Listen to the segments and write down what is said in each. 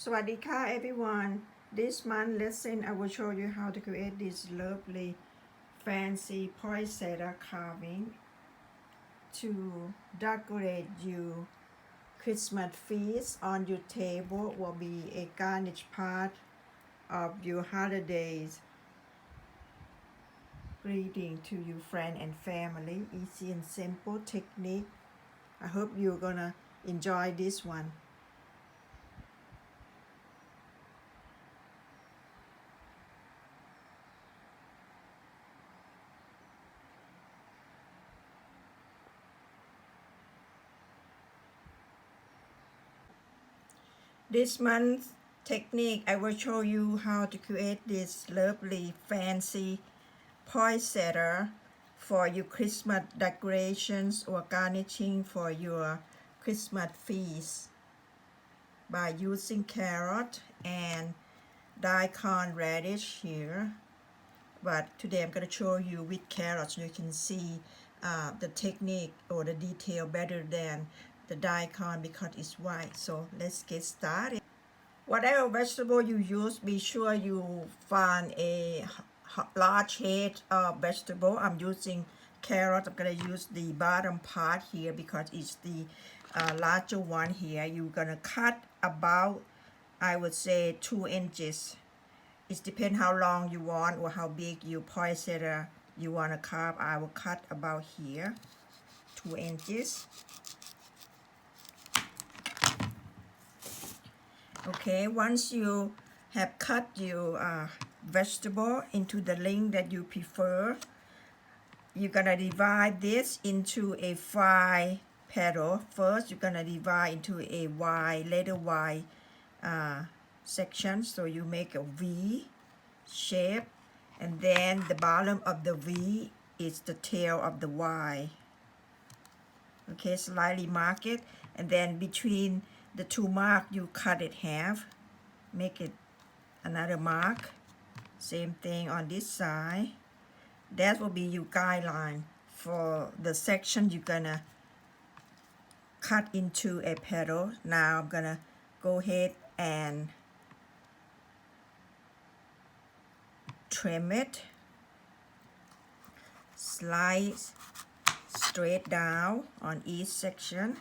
Swadika everyone. This month lesson I will show you how to create this lovely fancy poinsettia carving to decorate your Christmas feast on your table. Will be a garnish part of your holidays. Greeting to your friend and family. Easy and simple technique. I hope you're gonna enjoy this one. This month's technique, I will show you how to create this lovely fancy poinsettia for your Christmas decorations or garnishing for your Christmas feast by using carrot and daikon radish here. But today I'm going to show you with carrots. You can see the technique or the detail better than the daikon because it's white. So let's get started. Whatever vegetable you use, be sure you find a large head of vegetable. I'm using carrot. I'm going to use the bottom part here because it's the larger one here. You're going to cut about, I would say, 2 inches. It depends how long you want or how big your poinsettia you want to carve. I will cut about here, 2 inches. Okay, once you have cut your vegetable into the length that you prefer, you're gonna divide this into a 5 petal. First, you're gonna divide into a Y, letter Y section. So you make a V shape, and then the bottom of the V is the tail of the Y. Okay, slightly mark it, and then between the 2 mark you cut it half, make it another mark. Same thing on this side. That will be your guideline for the section you're gonna cut into a petal. Now I'm gonna go ahead and trim it, slice straight down on each section.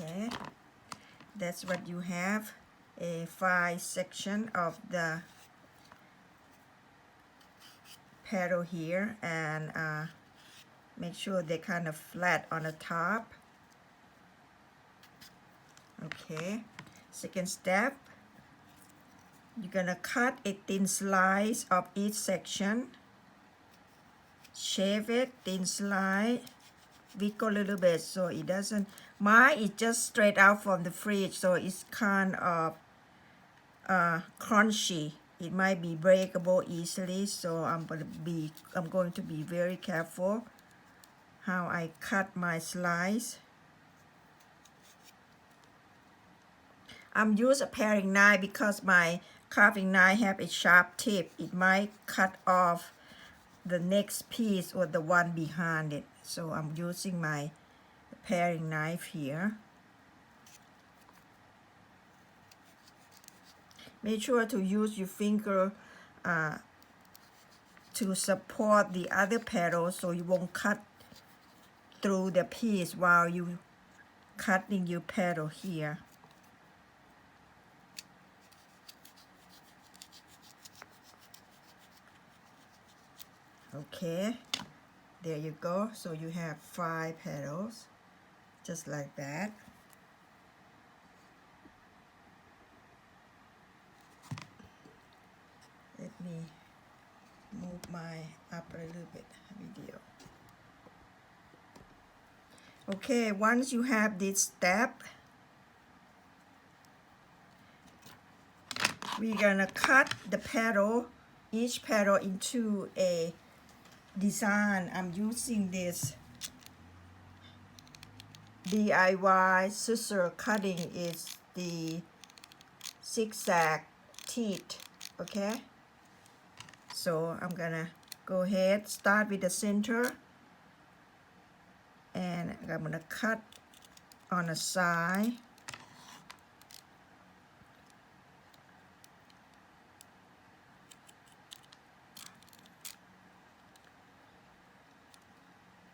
Okay, that's what you have, a 5 section of the petal here, and make sure they're kind of flat on the top. Okay, second step, you're gonna cut a thin slice of each section, shave it, thin slice, wiggle a little bit so it doesn't, mine is just straight out from the fridge, so it's kind of crunchy. It might be breakable easily, so I'm going to be very careful how I cut my slice. I'm using a paring knife because my carving knife have a sharp tip. It might cut off the next piece or the one behind it. So I'm using my paring knife here. Make sure to use your finger to support the other petal so you won't cut through the piece while you cutting your petal here. Okay, there you go. So you have 5 petals, just like that. Let me move my up a little bit video. Okay, once you have this step, we're gonna cut the petal, each petal into a design. I'm using this DIY scissor cutting, is the zigzag teeth. Okay, So I'm gonna go ahead, start with the center, and I'm gonna cut on the side.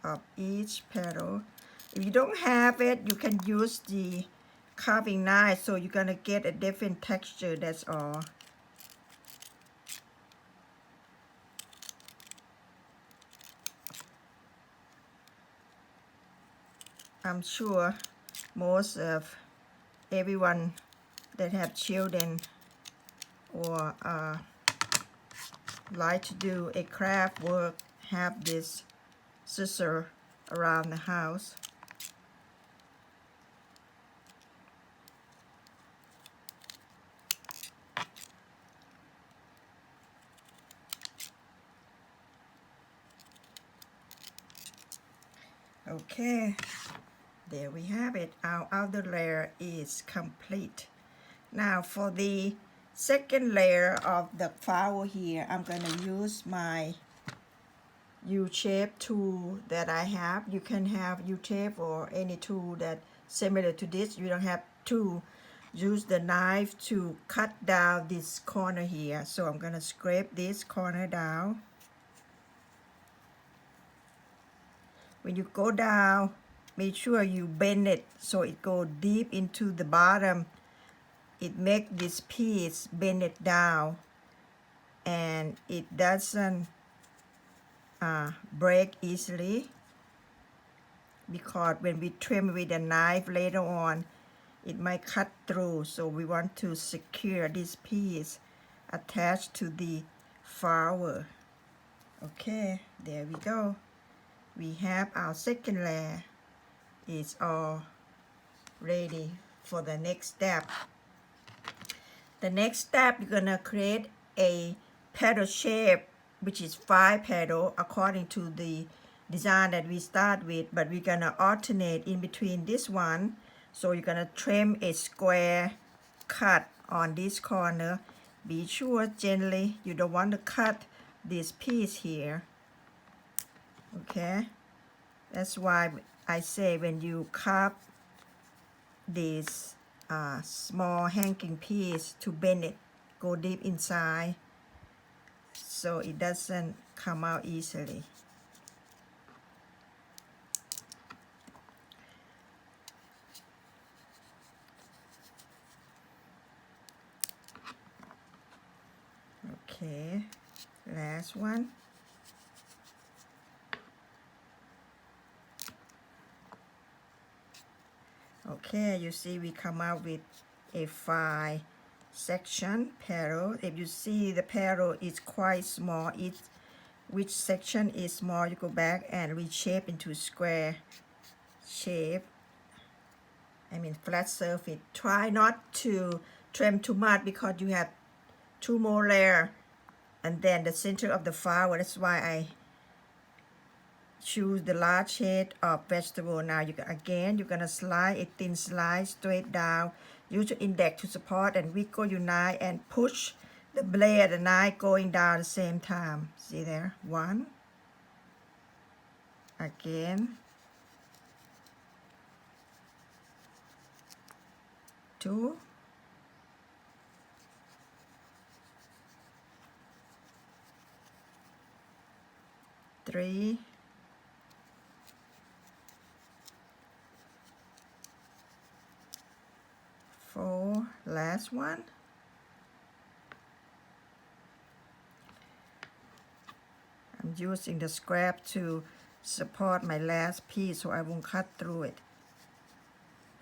Of each petal. If you don't have it, you can use the carving knife, so you're gonna get a different texture, that's all. I'm sure most of everyone that have children or like to do a craft work have this scissor around the house. Okay, there we have it. Our outer layer is complete. Now for the second layer of the flower here, I'm going to use my U-shape tool that I have. You can have U-shape or any tool that similar to this. You don't have to use the knife to cut down this corner here. So I'm going to scrape this corner down. When you go down, make sure you bend it so it go deep into the bottom. It make this piece bend it down, and it doesn't break easily, because when we trim with a knife later on, it might cut through. So we want to secure this piece attached to the flower. Okay, there we go. We have our second layer. It's all ready for the next step. The next step, you're gonna create a petal shape, which is 5 petals according to the design that we start with, but we're gonna alternate in between this one. So you're gonna trim a square cut on this corner. Be sure gently, you don't want to cut this piece here. Okay, that's why I say when you carve this small hanging piece, to bend it, go deep inside so it doesn't come out easily. Okay, last one. Okay, you see we come out with a 5 section petal. If you see the petal is quite small, which section is small, you go back and reshape into square shape. I mean flat surface. Try not to trim too much because you have 2 more layers, and then the center of the flower. That's why I choose the large head of vegetable. Now you're gonna slide a thin slice straight down. Use your index to support and wiggle your knife and push the blade, the knife going down at the same time. See there? 1. Again. 2. 3. 4. Last one. I'm using the scrap to support my last piece so I won't cut through it.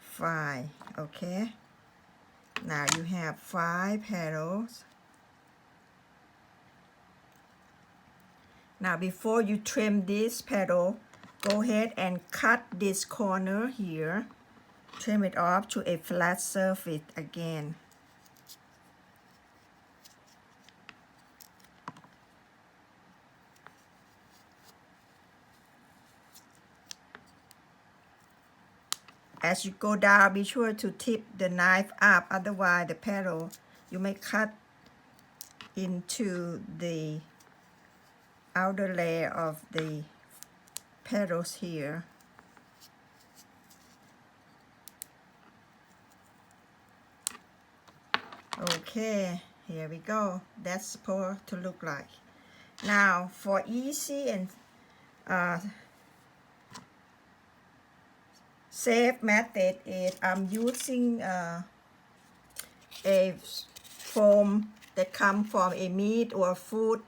5. Okay. Now you have 5 petals. Now before you trim this petal, go ahead and cut this corner here. Trim it off to a flat surface again. As you go down, be sure to tip the knife up, otherwise the petal you may cut into the outer layer of the petals here. Okay, here we go. That's supposed to look like. Now for easy and safe method is I'm using a foam that come from a meat or food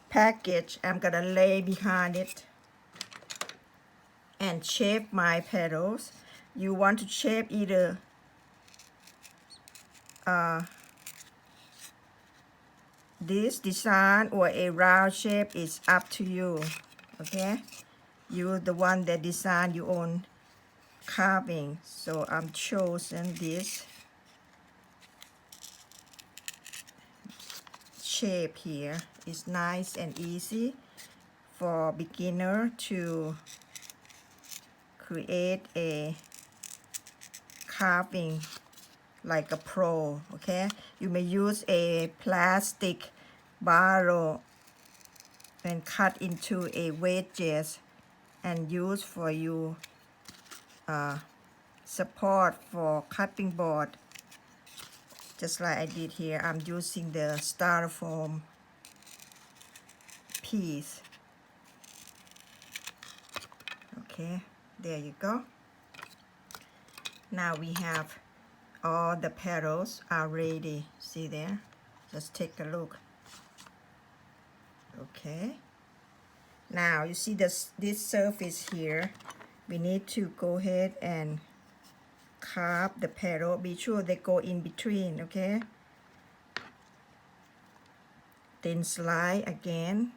package. I'm gonna lay behind it and shape my petals. You want to shape either this design or a round shape is up to you. Okay, you're the one that design your own carving. So I'm chosen this shape here. It's nice and easy for beginner to create a carving like a pro. Okay, you may use a plastic barrel and cut into a wedges and use for you support for cutting board, just like I did here. I'm using the styrofoam piece. Okay, there you go. Now we have all the petals are ready. See there? Just take a look. Okay. Now you see this surface here. We need to go ahead and carve the petal. Be sure they go in between. Okay. Then slide again.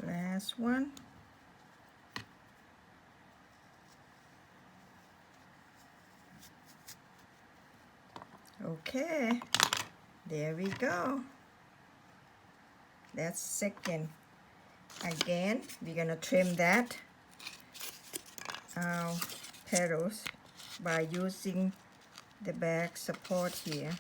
Last one. Okay, there we go. That's second. Again, we're gonna trim that petals by using the back support here.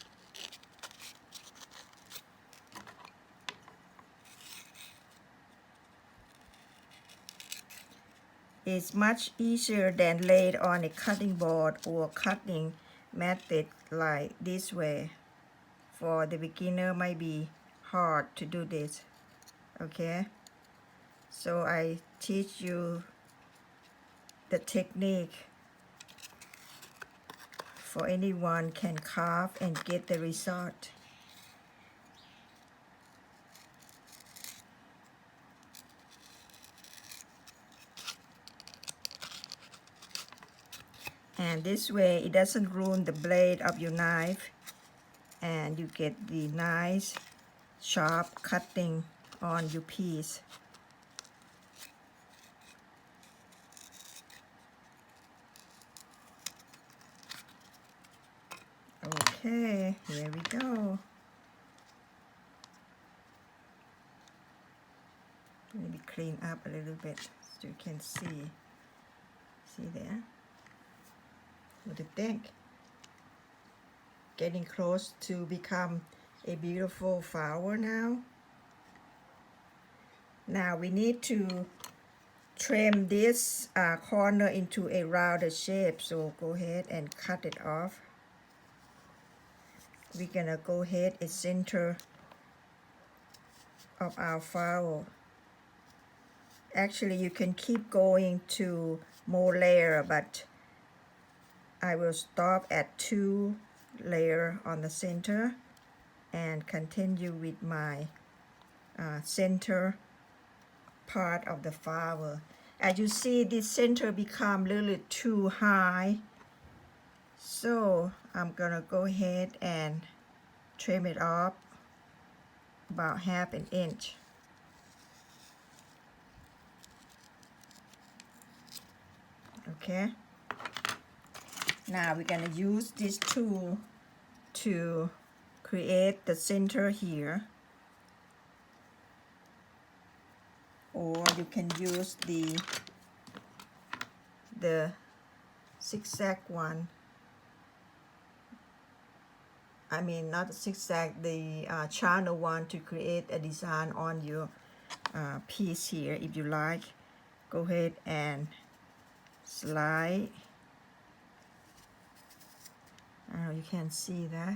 It's much easier than laid on a cutting board or cutting method like this way. For the beginner, might be hard to do this. Okay, so I teach you the technique for anyone can carve and get the result. And this way it doesn't ruin the blade of your knife, and you get the nice sharp cutting on your piece. Okay, here we go. Let me clean up a little bit so you can see. See there? What do you think? Getting close to become a beautiful flower now. Now we need to trim this corner into a rounded shape, so go ahead and cut it off. We're gonna go ahead and center of our flower. Actually, you can keep going to more layer, but I will stop at 2 layer on the center and continue with my center part of the flower. As you see, this center become a little too high, so I'm gonna go ahead and trim it off about 1/2 inch. Okay, now we're gonna use this tool to create the center here, or you can use the zigzag one. I mean, not the zigzag, the channel one, to create a design on your piece here. If you like, go ahead and slide. I don't know, you can see that.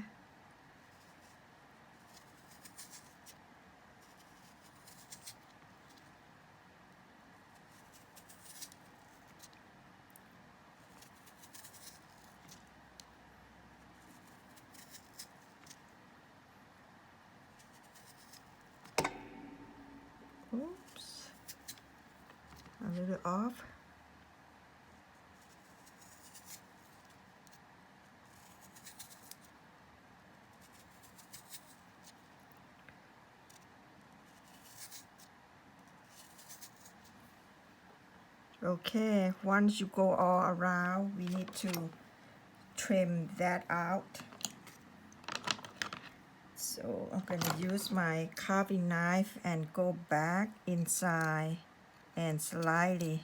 Oops, a little off. Okay, once you go all around, we need to trim that out. So I'm going to use my carving knife and go back inside and slightly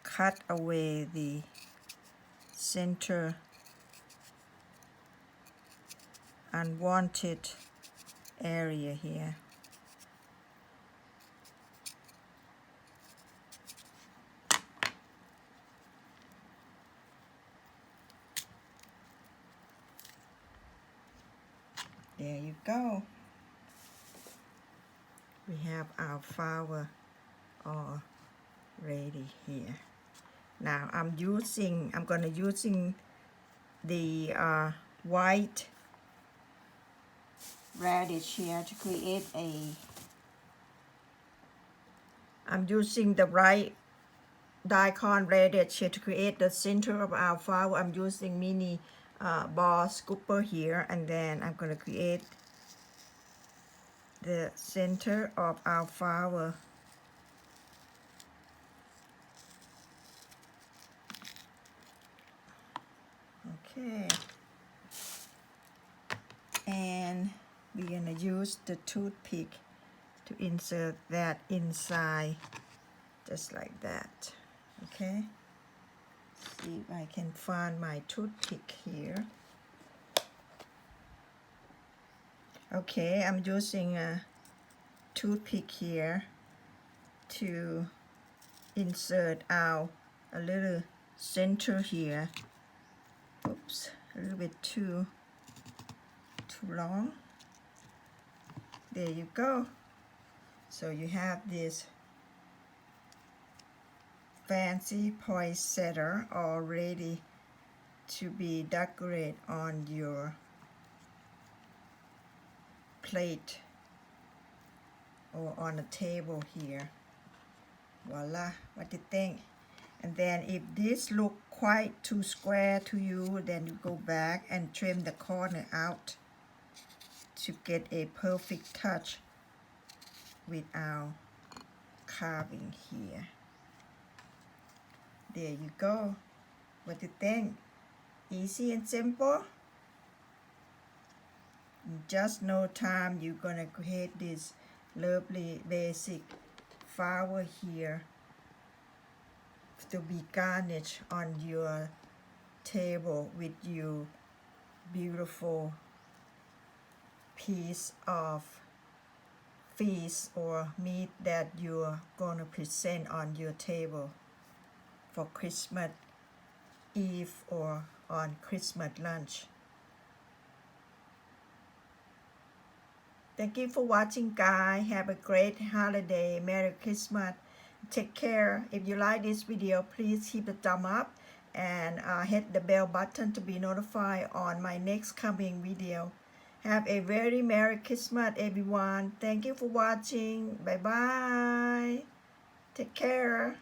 cut away the center unwanted area here. There you go. We have our flower all ready here. Now I'm gonna using the white radish here to create I'm using the right daikon radish here to create the center of our flower. I'm using mini ball scooper here, and then I'm going to create the center of our flower. Okay, and we're going to use the toothpick to insert that inside, just like that. Okay, see if I can find my toothpick here. Okay, I'm using a toothpick here to insert out a little center here. Oops, a little bit too long. There you go. So you have this fancy poinsettia all ready to be decorated on your plate or on the table here. Voila, what do you think? And then if this look quite too square to you, then you go back and trim the corner out to get a perfect touch with our carving here. There you go. What do you think? Easy and simple. In just no time, you're gonna create this lovely basic flower here to be garnished on your table with your beautiful piece of fish or meat that you're gonna present on your table for Christmas Eve or on Christmas lunch. Thank you for watching, guys. Have a great holiday. Merry Christmas. Take care. If you like this video, please hit the thumb up and hit the bell button to be notified on my next coming video. Have a very Merry Christmas, everyone. Thank you for watching. Bye-bye. Take care.